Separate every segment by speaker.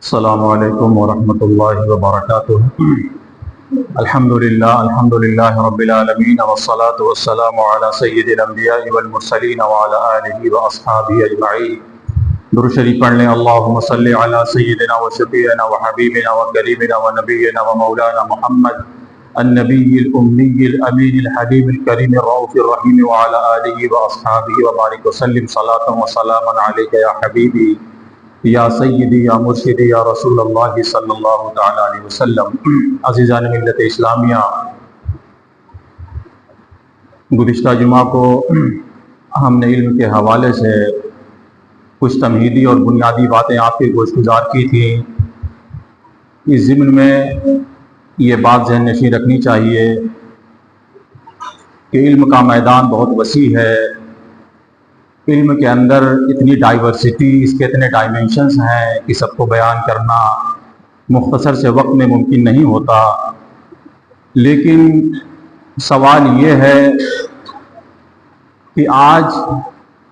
Speaker 1: السلام علیکم ورحمۃ اللہ وبرکاتہ۔ الحمدللہ رب العالمین والصلاة والسلام علی سید الانبیاء والمرسلین وعلی آلہ واصحابہ اجمعین۔ درود شریف پڑھ لیں۔ اللہم صلی علی سیدنا و شفیعنا و حبیبنا و کریمنا و نبینا و مولانا محمد النبی الامی الامین الحبیب الکریم الرؤوف الرحیم وعلی آلہ واصحابہ وبارک وسلم صلاۃ و سلاما علیک یا حبیبی یا سیدی یا مرشدی یا رسول اللہ صلی اللہ تعالی علیہ وسلم۔ عزیزان ملت اسلامیہ، گزشتہ جمعہ کو ہم نے علم کے حوالے سے کچھ تمہیدی اور بنیادی باتیں آپ کے گوش گزار کی تھیں۔ اس ضمن میں یہ بات ذہن نشین رکھنی چاہیے کہ علم کا میدان بہت وسیع ہے۔ علم کے اندر اتنی ڈائیورسٹی، اس کے اتنے ڈائمینشنز ہیں کہ سب کو بیان کرنا مختصر سے وقت میں ممکن نہیں ہوتا۔ لیکن سوال یہ ہے کہ آج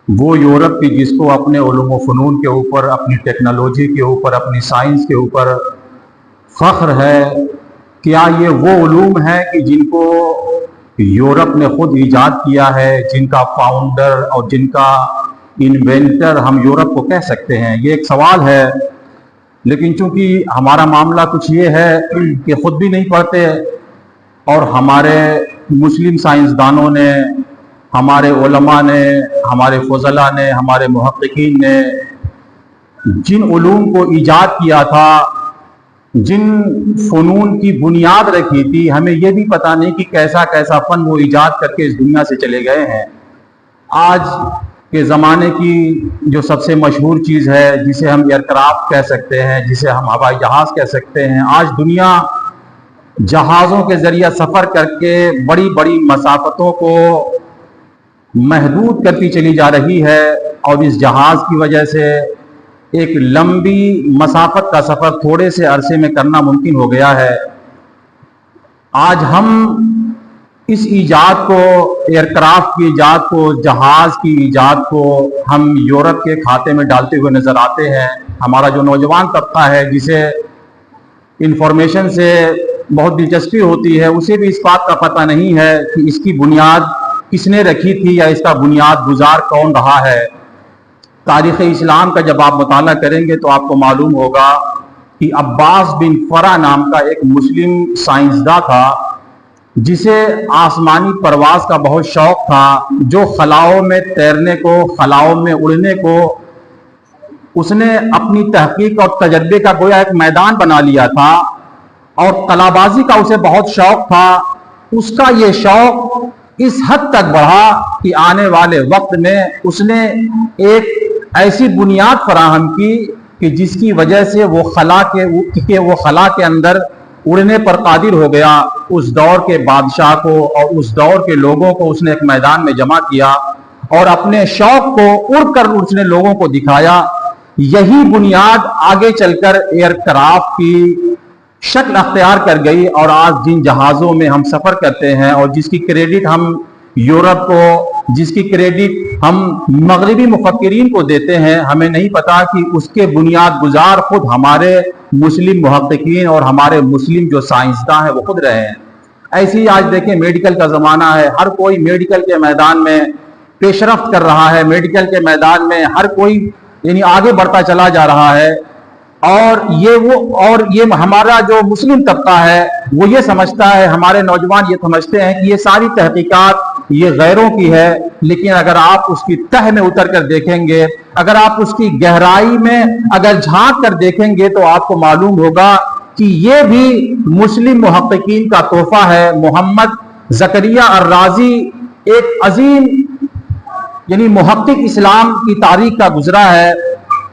Speaker 1: وہ یورپ کی جس کو اپنے علوم و فنون کے اوپر، اپنی ٹیکنالوجی کے اوپر، اپنی سائنس کے اوپر فخر ہے، کیا یہ وہ علوم ہیں کہ جن کو یورپ نے خود ایجاد کیا ہے، جن کا فاؤنڈر اور جن کا انوینٹر ہم یورپ کو کہہ سکتے ہیں؟ یہ ایک سوال ہے۔ لیکن چونکہ ہمارا معاملہ کچھ یہ ہے کہ خود بھی نہیں پڑھتے، اور ہمارے مسلم سائنسدانوں نے، ہمارے علماء نے، ہمارے فضلاء نے، ہمارے محققین نے جن علوم کو ایجاد کیا تھا، جن فنون کی بنیاد رکھی تھی، ہمیں یہ بھی پتہ نہیں کہ کیسا کیسا فن وہ ایجاد کر کے اس دنیا سے چلے گئے ہیں۔ آج کے زمانے کی جو سب سے مشہور چیز ہے، جسے ہم ایئر کرافٹ کہہ سکتے ہیں، جسے ہم ہوائی جہاز کہہ سکتے ہیں، آج دنیا جہازوں کے ذریعہ سفر کر کے بڑی بڑی مسافتوں کو محدود کرتی چلی جا رہی ہے، اور اس جہاز کی وجہ سے ایک لمبی مسافت کا سفر تھوڑے سے عرصے میں کرنا ممکن ہو گیا ہے۔ آج ہم اس ایجاد کو، ایئر کرافٹ کی ایجاد کو، جہاز کی ایجاد کو ہم یورپ کے کھاتے میں ڈالتے ہوئے نظر آتے ہیں۔ ہمارا جو نوجوان طبقہ ہے، جسے انفارمیشن سے بہت دلچسپی ہوتی ہے، اسے بھی اس بات کا پتہ نہیں ہے کہ اس کی بنیاد کس نے رکھی تھی یا اس کا بنیاد گزار کون رہا ہے۔ تاریخ اسلام کا جب آپ مطالعہ کریں گے تو آپ کو معلوم ہوگا کہ عباس بن فرع نام کا ایک مسلم سائنسداں تھا، جسے آسمانی پرواز کا بہت شوق تھا، جو خلاؤں میں تیرنے کو، خلاؤں میں اڑنے کو اس نے اپنی تحقیق اور تجربے کا گویا ایک میدان بنا لیا تھا، اور قلابازی کا اسے بہت شوق تھا۔ اس کا یہ شوق اس حد تک بڑھا کہ آنے والے وقت میں اس نے ایک ایسی بنیاد فراہم کی کہ جس کی وجہ سے وہ خلا کے اندر اڑنے پر قادر ہو گیا۔ اس دور کے بادشاہ کو اور اس دور کے لوگوں کو اس نے ایک میدان میں جمع کیا، اور اپنے شوق کو اڑ کر اس نے لوگوں کو دکھایا۔ یہی بنیاد آگے چل کر ایئر کرافٹ کی شکل اختیار کر گئی، اور آج جن جہازوں میں ہم سفر کرتے ہیں، اور جس کی کریڈٹ ہم یورپ کو، جس کی کریڈٹ ہم مغربی مفکرین کو دیتے ہیں، ہمیں نہیں پتا کہ اس کے بنیاد گزار خود ہمارے مسلم محققین اور ہمارے مسلم جو سائنسداں ہیں وہ خود رہے ہیں۔ ایسے ہی آج دیکھیں میڈیکل کا زمانہ ہے، ہر کوئی میڈیکل کے میدان میں پیش رفت کر رہا ہے، میڈیکل کے میدان میں ہر کوئی آگے بڑھتا چلا جا رہا ہے، اور یہ ہمارا جو مسلم طبقہ ہے وہ یہ سمجھتا ہے، ہمارے نوجوان یہ سمجھتے ہیں کہ یہ ساری تحقیقات یہ غیروں کی ہے۔ لیکن اگر آپ اس کی تہ میں اتر کر دیکھیں گے، اگر آپ اس کی گہرائی میں اگر جھانک کر دیکھیں گے، تو آپ کو معلوم ہوگا کہ یہ بھی مسلم محققین کا تحفہ ہے۔ محمد زکریا الرازی ایک عظیم محقق اسلام کی تاریخ کا گزرا ہے۔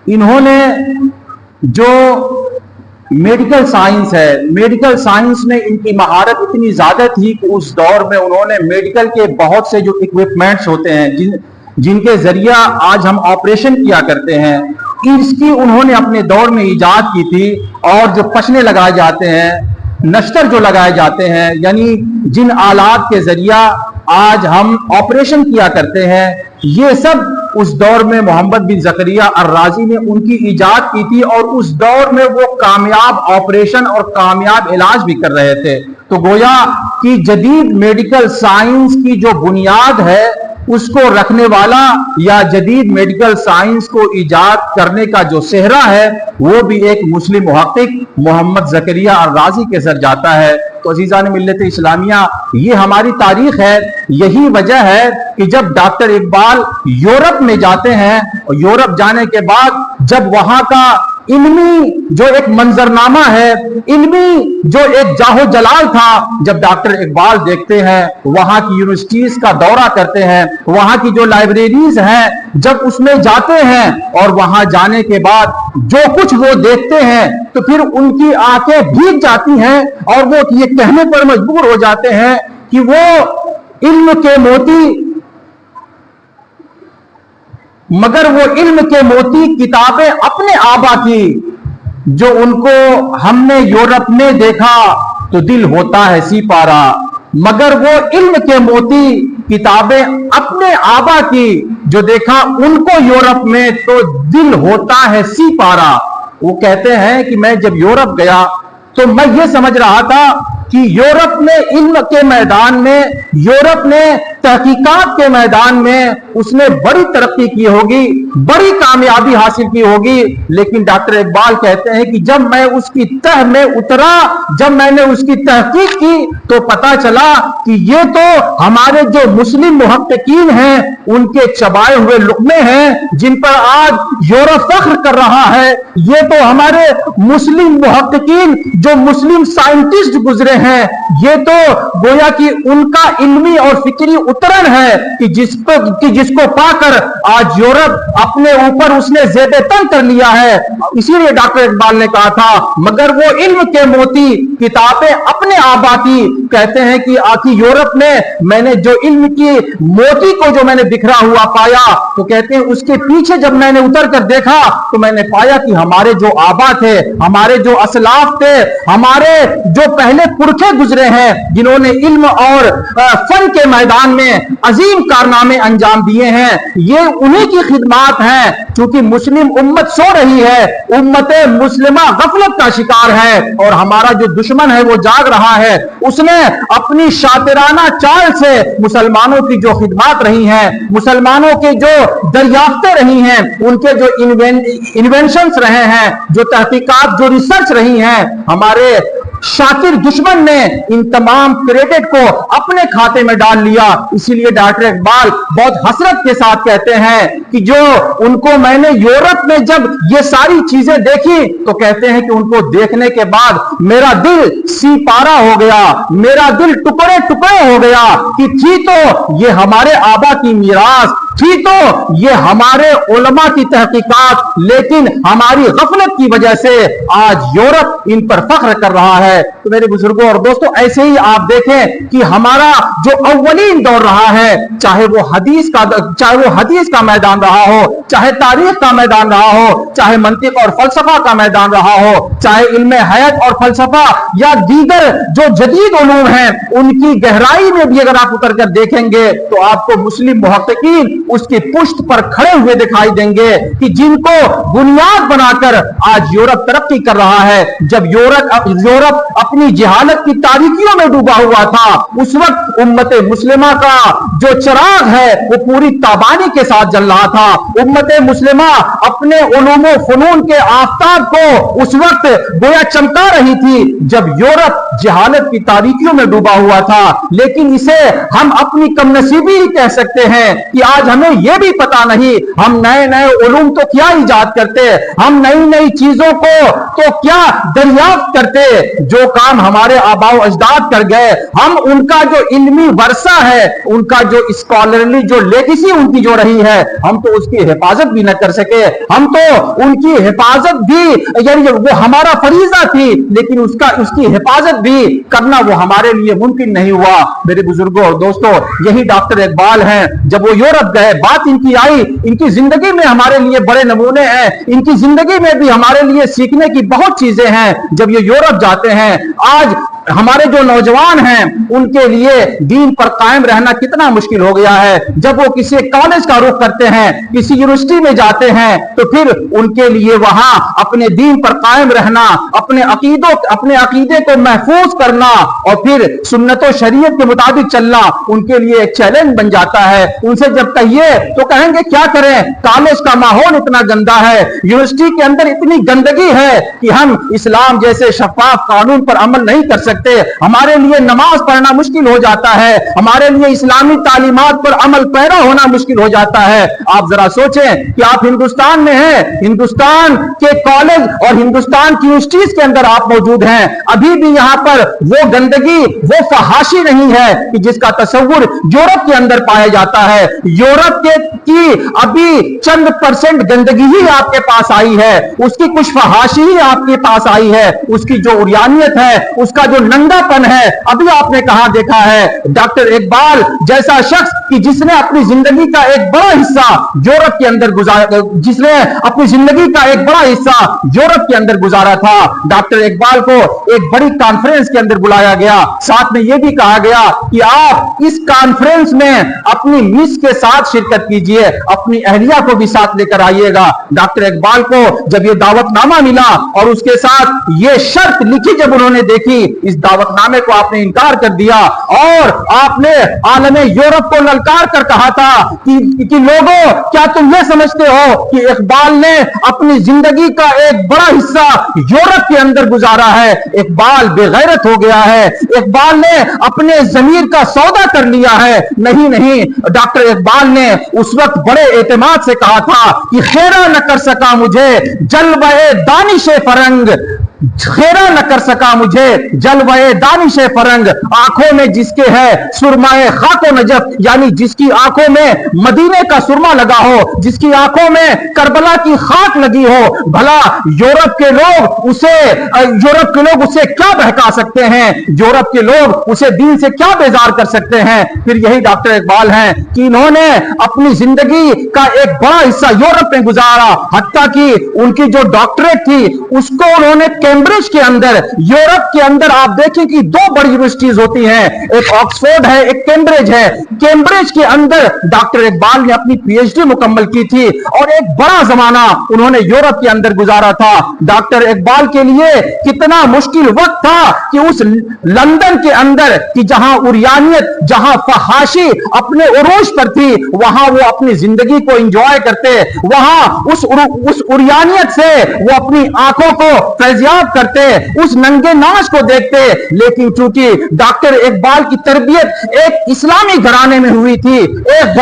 Speaker 1: انہوں نے جو میڈیکل سائنس ہے، میڈیکل سائنس میں ان کی مہارت اتنی زیادہ تھی کہ اس دور میں انہوں نے میڈیکل کے بہت سے جو اکوپمنٹس ہوتے ہیں، جن کے ذریعہ آج ہم آپریشن کیا کرتے ہیں، اس کی انہوں نے اپنے دور میں ایجاد کی تھی۔ اور جو پشنے لگائے جاتے ہیں، نشتر جو لگائے جاتے ہیں، یعنی جن آلات کے ذریعہ آج ہم آپریشن کیا کرتے ہیں، یہ سب उस दौर में मोहम्मद बिन ज़करिया अर्राजी ने उनकी इजाद की थी और उस दौर में वो कामयाब ऑपरेशन और कामयाब इलाज भी कर रहे थे। तो गोया कि जदीद मेडिकल साइंस की जो बुनियाद है उसको रखने वाला या जदीद मेडिकल साइंस को इजाद करने का जो सेहरा है वो भी एक मुस्लिम मुहक्किक मोहम्मद ज़करिया अर्राजी के सर जाता है। तो अजीज़ान मिल्लत इस्लामिया, ये हमारी तारीख है। यही वजह है कि जब डॉक्टर इकबाल यूरोप में जाते हैं और यूरोप जाने के बाद जब वहां का इल्मी जो एक मंजरनामा है, इल्मी जो एक जाहो जलाल था, जब डॉक्टर इकबाल देखते हैं, वहां की यूनिवर्सिटीज का दौरा करते हैं, वहां की जो लाइब्रेरीज हैं, जब उसमें जाते हैं और वहां जाने के बाद जो कुछ वो देखते हैं तो फिर उनकी आंखें भीग जाती हैं और वो ये कहने पर मजबूर हो जाते हैं कि वो इल्म के मोती, मगर वो इल्म के मोती किताबें अपने आबा की, जो उनको हमने यूरोप में देखा तो दिल होता है सिपारा, मगर वो इल्म के मोती किताबें अपने आबा की, जो देखा उनको यूरोप में तो दिल होता है सिपारा। वो कहते हैं कि मैं जब यूरोप गया तो मैं ये समझ रहा था कि यूरोप ने इल्म के मैदान में, यूरोप ने तहकीकात के मैदान में उसने बड़ी तरक्की की होगी, बड़ी कामयाबी हासिल की होगी। लेकिन डॉक्टर इकबाल कहते हैं कि जब मैं उसकी तह में उतरा, जब मैंने उसकी तहकीक की तो पता चला कि ये तो हमारे जो मुस्लिम मुहक्किकीन हैं उनके चबाए हुए लुक़मे हैं जिन पर आज यूरोप फख्र कर रहा है। ये तो हमारे मुस्लिम मुहक्किकीन जो मुस्लिम साइंटिस्ट गुजरे हैं, ये तो गोया कि उनका इल्मी और फिक्री उतरण है कि जिसको पाकर आज यूरोप अपने ऊपर उसने ज़ेब-ए-तन कर लिया है। इसीलिए डॉक्टर इकबाल ने कहा था मगर वो इल्म के मोती किताबें अपने आबा की। कहते हैं कि आखिर यूरोप में मैंने जो इल्म की मोती को जो मैंने बिखरा हुआ पाया, तो कहते हैं उसके पीछे जब मैंने उतर कर देखा तो मैंने पाया कि हमारे जो आबा थे, हमारे जो असलाफ थे, हमारे जो पहले पुरखे गुजरे हैं जिन्होंने इल्म और फन के मैदान में अजीम कारनामे अंजाम दिए हैं, ये उन्हीं की खिदमत हैं। क्योंकि मुस्लिम उम्मत सो रही है, उम्मत मुस्लिमा गफलत का शिकार है और हमारा जो दुश्मन है वो जाग रहा है। उसने अपनी शातिराना चाल से मुसलमानों की जो खिदमत रही हैं, मुसलमानों के जो दरियाफ्तें रही हैं, उनके जो इन्वेंशंस रहे हैं, जो तहकीकात, जो रिसर्च रही हैं, हमारे शातिर दुश्मन ने इन तमाम क्रेडिट को अपने खाते में डाल लिया। इसीलिए डॉक्टर इकबाल बहुत हसरत के साथ कहते हैं कि जो उनको मैंने यूरोप में जब ये सारी चीजें देखी तो कहते हैं कि उनको देखने के बाद मेरा दिल सिपारा हो गया, मेरा दिल टुकड़े टुकड़े हो गया कि थी तो ये हमारे आबा की मीरास, थी तो ये हमारे उलमा की तहकीकात, लेकिन हमारी गफलत की वजह से आज यूरोप इन पर फख्र कर रहा है। तो मेरे बुजुर्गों और दोस्तों, ऐसे ही आप देखें कि हमारा जो अव्वलीन दौर रहा है, चाहे वो हदीस का मैदान रहा हो, चाहे तारीख का मैदान रहा हो, चाहे मंतिक और फलसफा का मैदान रहा हो, चाहे इल्मे हयात और फलसफा या दीगर जो जदीद उलूम हैं, उनकी गहराई में भी अगर आप उतर कर देखेंगे तो आपको मुस्लिम मुहक्किकीन उसकी पुष्ट पर खड़े हुए दिखाई देंगे कि जिनको बुनियाद बनाकर आज यूरोप तरक्की कर रहा है। जब यूरोप अपनी जहालत की तारीकियों में डूबा हुआ था, उस वक्त उम्मत मुस्लिमा का जो चिराग है वो पूरी ताबानी के साथ जल रहा था। उम्मत मुस्लिमा अपने उलूमो फनून के आफताब को उस वक्त गोया चमका रही थी जब यूरोप जहालत की तारीकियों में डूबा हुआ था। लेकिन इसे हम अपनी कमनसीबी ही कह सकते हैं कि आज हमें यह भी पता नहीं हम नए नए उलूम तो क्या इजाद करते, हम नई नई चीजों को तो क्या दरियाफ्त करते। जो काम हमारे आबाओ अजदाद कर गए, हम उनका जो इल्मी वर्षा है, उनका जो स्कॉलरली जो लेगेसी उनकी जो रही है, हम तो उसकी हिफाजत भी न कर सके। हम तो उनकी हिफाजत भी, यानी वो हमारा फरीजा थी, लेकिन उसकी हिफाजत भी करना वो हमारे लिए मुमकिन नहीं हुआ। मेरे बुजुर्गों और दोस्तों, यही डॉक्टर इकबाल हैं। जब वो यूरोप गए, बात इनकी आई, इनकी जिंदगी में हमारे लिए बड़े नमूने हैं, इनकी जिंदगी में भी हमारे लिए सीखने की बहुत चीजें हैं। जब ये यूरोप जाते हैं, आज हमारे जो नौजवान हैं उनके लिए दीन पर कायम रहना कितना मुश्किल हो गया है। जब वो किसी कॉलेज का रुख करते हैं, किसी यूनिवर्सिटी में जाते हैं, तो फिर उनके लिए वहां अपने दीन पर कायम रहना, अपने अकीदे को महफूज करना और फिर सुन्नत और शरीयत के मुताबिक चलना उनके लिए एक चैलेंज बन जाता है। उनसे जब कहिए तो कहेंगे क्या करें, कॉलेज का माहौल इतना गंदा है, यूनिवर्सिटी के अंदर इतनी गंदगी है कि हम इस्लाम जैसे शफाफ कानून पर अमल नहीं कर सकते, हमारे लिए नमाज पढ़ना मुश्किल हो जाता है, हमारे लिए इस्लामी तालीमात पर अमल पैरा होना मुश्किल हो जाता है। आप जरा सोचें कि आप हिंदुस्तान में हैं, हिंदुस्तान के कॉलेज और हिंदुस्तान की यूनिवर्सिटीज के अंदर आप मौजूद हैं, अभी भी यहां पर वो गंदगी, वो फहाशी नहीं है कि जिसका तस्वुर यूरोप के अंदर पाया जाता है। यूरोप की अभी चंद % गंदगी ही आपके पास आई है, उसकी कुछ फहाशी ही आपके पास आई है, उसकी जो उरियानियत है, उसका जो नंगापन है, अभी आपने कहां देखा है। डॉक्टर इकबाल जैसा शख्स कि जिसने अपनी जिंदगी का एक बड़ा हिस्सा यूरोप के अंदर गुजारा, जिसने अपनी जिंदगी का एक बड़ा हिस्सा यूरोप के अंदर गुजारा था, डॉक्टर इकबाल को एक बड़ी कॉन्फ्रेंस के अंदर बुलाया गया, साथ में यह भी कहा गया कि आप इस कॉन्फ्रेंस में अपनी मिस के साथ शिरकत कीजिए, अपनी अहलिया को भी साथ लेकर आइएगा। डॉक्टर इकबाल को जब यह दावतनामा मिला और उसके साथ यह शर्त लिखी जब उन्होंने देखी, इस दावतनामे को आपने इनकार कर दिया और आपने आलमे यूरोप को ललकार कर कहा था कि लोगों, क्या तुम ये समझते हो कि इकबाल ने अपनी जिंदगी का एक बड़ा हिस्सा यूरोप के अंदर गुजारा है? इकबाल बेगैरत हो गया है, इकबाल ने अपने ज़मीर का सौदा कर लिया है। नहीं नहीं, डॉक्टर इकबाल ने उस वक्त बड़े एतमाद से कहा था कि खेरा न कर सका मुझे जलवे दानिशे फरंग, खेरा न कर सका मुझे जलवे दानिशे फरंग, आंखों में जिसके है सुरमाए खाको नजफ, यानी जिसकी आंखों में मदीने का सुरमा लगा हो, जिसकी आंखों में करबला की खाक लगी हो, भला यूरोप के लोग उसे क्या बहका सकते हैं, यूरोप के लोग उसे दीन से क्या बेजार कर सकते हैं? फिर यही डॉक्टर इकबाल हैं कि इन्होंने अपनी जिंदगी का एक बड़ा हिस्सा यूरोप में गुजारा, हत्ता कि उनकी जो डॉक्टरेट थी उसको उन्होंने कैम्ब्रिज के अंदर, यूरोप के अंदर आप देखें कि 2 बड़ी यूनिवर्सिटीज होती हैं, एक ऑक्सफोर्ड है, एक कैम्ब्रिज है। कैम्ब्रिज के अंदर डॉक्टर इकबाल ने अपनी पीएचडी मुकम्मल की थी और एक बड़ा जमाना उन्होंने यूरोप के अंदर गुजारा था। डॉक्टर इकबाल के लिए कितना मुश्किल वक्त था कि उस लंदन के अंदर कि जहां उरियानियत, जहां फहाशी अपने उरूज पर थी, वहां वो अपनी जिंदगी को एंजॉय करते, वहां उस उरियानियत से वो अपनी आंखों को फैजियाब करते, उस नंगे नाच को देखते। लेकिन चूंकि डॉक्टर इकबाल की तरबियत एक इस्लामी घराने में हुई थी, एक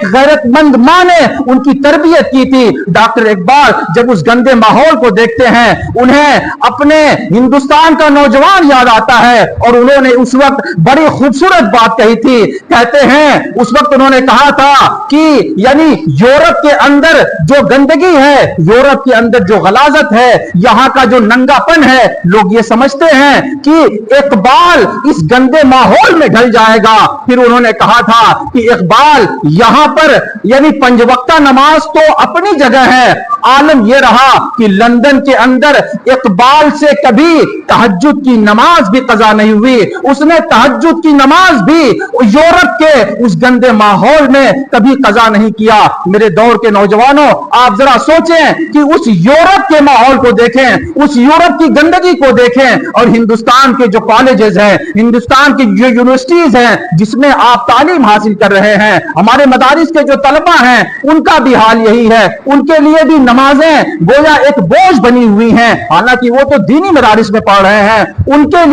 Speaker 1: गैरतमंद मां ने उनकी तरबियत की थी, डॉक्टर इकबाल जब उस गंदे माहौल को देखते हैं, उन्हें अपने हिंदुस्तान का नौजवान याद आता है और उन्होंने उस वक्त बड़ी खूबसूरत बात कही थी। कहते हैं उस वक्त उन्होंने कहा था कि यानी यूरोप के अंदर जो गंदगी है, यूरोप के अंदर जो गलाजत है, यहां का जो नंगापन है, लोग ये समझते हैं कि इकबाल इस गंदे माहौल में ढल जाएगा। फिर उन्होंने कहा था कि इकबाल यहां पर यानी 5 वक्ता नमाज तो अपनी जगह है, आलम यह रहा कि लंदन के अंदर इकबाल से कभी तहज्जुद की नमाज भी कज़ा नहीं हुई, उसने तहज्जुद की नमाज भी यूरोप के उस गंदे माहौल में कभी कज़ा नहीं किया। मेरे दौर के नौजवानों, आप जरा सोचें कि उस यूरोप के माहौल को देखें, उस यूरोप की गंदगी को देखें और हिंदुस्तान के जो कॉलेजेस हैं, हिंदुस्तान की जो यूनिवर्सिटीज हैं जिसमें आप तालीम हासिल कर रहे हैं, हमारे मदारिस के जो तलबा हैं उनका भी हाल यही है। उनके लिए भी नमाजें गोया एक बोझ बनी हुई हैं, हालांकि वो तो दीनी मदारिस में पढ़ रहे हैं, उनके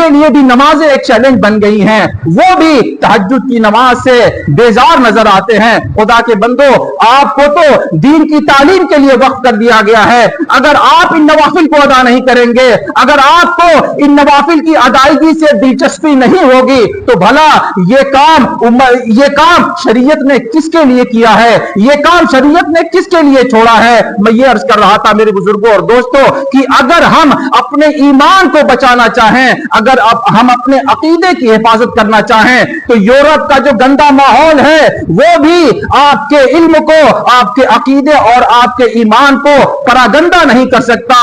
Speaker 1: लिए भी नमाजें एक चैलेंज बन गई हैं, वो भी तहज्जुद की नमाज से बेजार नजर आते हैं। खुदा के बंदो, आपको तो दीन की तालीम के लिए वक्त कर दिया गया है, अगर आप इन नवाफिल को अदा नहीं करेंगे, अगर आपको इन नवाफिल की अदायगी से दिलचस्पी नहीं होगी, तो भला ये काम शरीयत ने किसके लिए किया है, ये काम शरीयत ने किसके लिए छोड़ा है? मैं ये अर्ज कर रहा था मेरे बुजुर्गों और दोस्तों कि अगर हम अपने ईमान को बचाना चाहें, अगर हम अपने अकीदे की हिफाजत करना चाहें, तो यूरोप का जो गंदा माहौल है वो भी आपके इल्म को, आपके अकीदे और आपके ईमान को परागंदा नहीं कर सकता।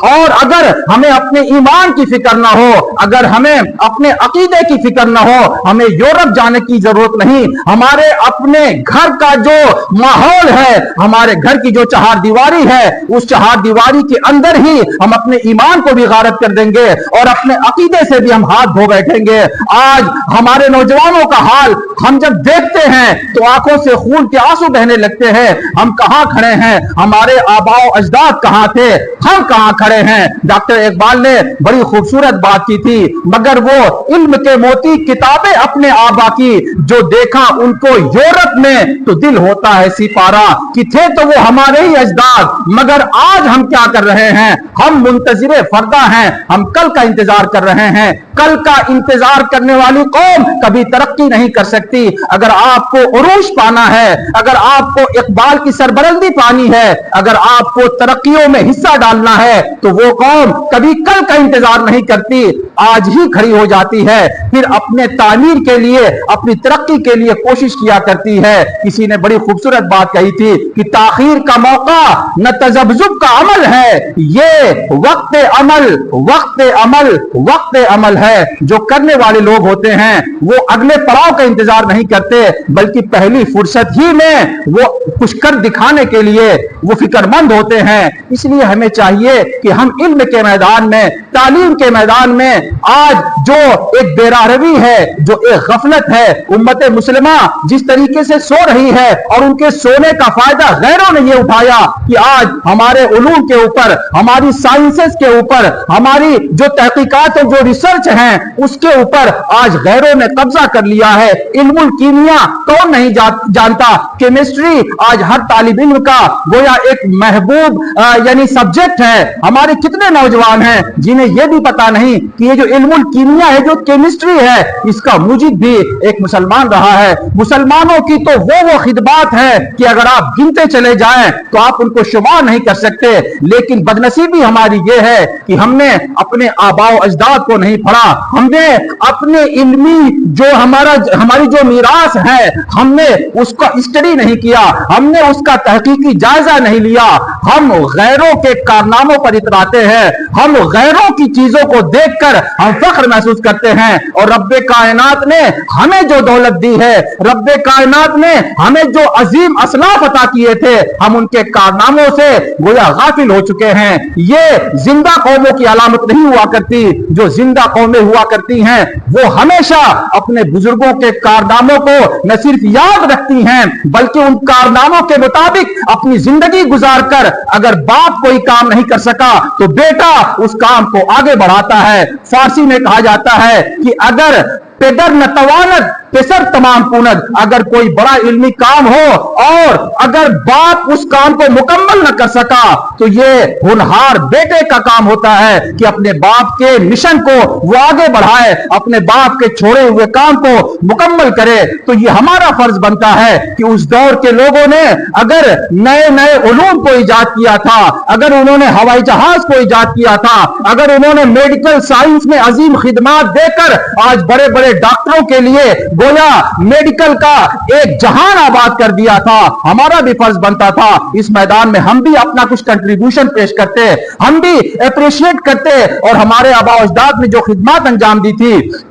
Speaker 1: और अगर हमें अपने ईमान की फिक्र ना हो, अगर हमें अपने अकीदे की फिक्र ना हो, हमें यूरोप जाने की जरूरत नहीं। हमारे अपने घर का जो माहौल है, हमारे घर की जो चार दीवारी है, उस चार दीवारी के अंदर ही हम अपने ईमान को भी गारत कर देंगे और अपने अकीदे से भी हम हाथ धो बैठेंगे। आज हमारे नौजवानों का हाल हम जब देखते हैं तो आंखों से खून के आंसू बहने लगते हैं। हम कहां खड़े हैं? हमारे आबाओ अजदाद कहां थे? हम कहां खड़े हैं? डॉक्टर इकबाल ने बड़ी खूबसूरत बात की थी, मगर वो इल्म के मोती किताबें अपने आबा की, जो देखा उनको यूरोप में तो दिल होता है सिपारा, कि थे तो वो हमारे ही अजदाद, मगर आज हम क्या कर रहे हैं? हम मुंतजिरे फरदा हैं, हम कल का इंतजार कर रहे हैं। कल का इंतजार करने वाली कौम कभी तरक्की नहीं कर सकती। अगर आपको उरूज पाना है, अगर आपको इकबाल की सरबलंदी पानी है, अगर आपको तरक्कियों में हिस्सा डालना है, तो वो कौम कभी कल का इंतजार नहीं करती, आज ही खड़ी हो जाती है, फिर अपने तामीर के लिए, अपनी तरक्की के लिए कोशिश किया करती है। किसी ने बड़ी खूबसूरत बात कही थी कि ताखीर का मौका न तजब्जुब का अमल है, ये वक्त अमल, वक्त अमल, वक्त अमल है। जो करने वाले लोग होते हैं वो अगले पड़ाव का इंतजार नहीं करते, बल्कि पहली फुर्सत ही में वो कुछ कर दिखाने के लिए वो फिक्रमंद होते हैं। इसलिए हमें चाहिए कि हम इल्म के मैदान में, तालीम के मैदान में, आज जो एक बेरारवी है, जो एक गफलत है, उम्मत मुस्लिमा जिस तरीके से सो रही है और उनके सोने का फायदा गैरों ने ये उठाया कि आज हमारे उलूम के ऊपर, हमारी साइंसेस के ऊपर, हमारी जो तहकीकात और जो रिसर्च है उसके ऊपर आज गैरों ने कब्जा कर लिया है। इल्मुल कीमिया कौन नहीं जानता? केमिस्ट्री आज हर तालिब इल्म का गोया एक महबूब यानी सब्जेक्ट है। हमारे कितने नौजवान हैं जिन्हें यह भी पता नहीं कि ये जो इल्मुल कीमिया है, जो केमिस्ट्री है, इसका मुजिब भी एक मुसलमान रहा है। मुसलमानों की तो वो खिदमत है कि अगर आप गिनते चले जाएं तो आप उनको शुमार नहीं कर सकते। लेकिन बदनसीबी हमारी ये है कि हमने अपने आबाओ अजदाद को नहीं पढ़ा, हमने अपने इल्मी जो हमारी जो मीरास है, हमने उसका स्टडी नहीं किया, हमने उसका तहकीकी जायजा नहीं लिया। हम गैरों के कारनामों पर इतराते हैं, हम गैरों की चीजों को देखकर हम फख्र महसूस करते हैं। और रब्बे कायनात ने हमें जो दौलत दी है, रब्बे कायनात ने हमें जो अजीम असलाफ अता किए थे, हम उनके कारनामों से गोया गाफिल हो चुके हैं। ये जिंदा कौमों की अलामत नहीं हुआ करती। जो जिंदा कौमें हुआ करती हैं वो हमेशा अपने बुजुर्गों के कारनामों को न सिर्फ याद रखती हैं, बल्कि उन कारनामों के मुताबिक अपनी जिंदगी गुजार कर, अगर बाप कोई काम नहीं कर सका तो बेटा उस काम को आगे बढ़ाता है। फारसी में कहा जाता है कि अगर पेदर न तवानत पेसर तमाम पूनत, अगर कोई बड़ा इल्मी काम हो और अगर बाप उस काम को मुकम्मल न कर सका तो ये होनहार बेटे का काम होता है कि अपने बाप के मिशन को वो आगे बढ़ाए, अपने बाप के छोड़े हुए काम को मुकम्मल करे। तो ये हमारा फर्ज बनता है कि उस दौर के लोगों ने अगर नए नए उलूम को इजाद किया था, अगर उन्होंने हवाई जहाज को इजाद किया था, अगर उन्होंने मेडिकल साइंस में अजीम खिदमात देकर आज बड़े बड़े डॉक्टरों के लिए गोया मेडिकल का एक जहान आबाद कर दिया था, हमारा भी फर्ज बनता था इस मैदान में हम भी अपना कुछ कंट्रीब्यूशन पेश करते, हम भी अप्रिशिएट करते और हमारे आबा अजदाद ने जो खिदमत अंजाम दी थी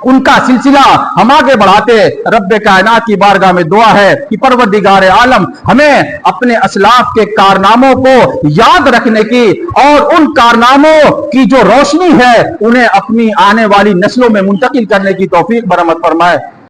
Speaker 1: उनका सिलसिला हम आगे बढ़ाते। रब्बे कायनात की बारगाह में दुआ है कि परवरदिगार आलम हमें अपने असलाफ के कारनामों को याद रखने की और उन कारनामों की जो रोशनी है उन्हें अपनी आने वाली नस्लों में मुंतकिल करने की तौफीक बरामद फरमाए।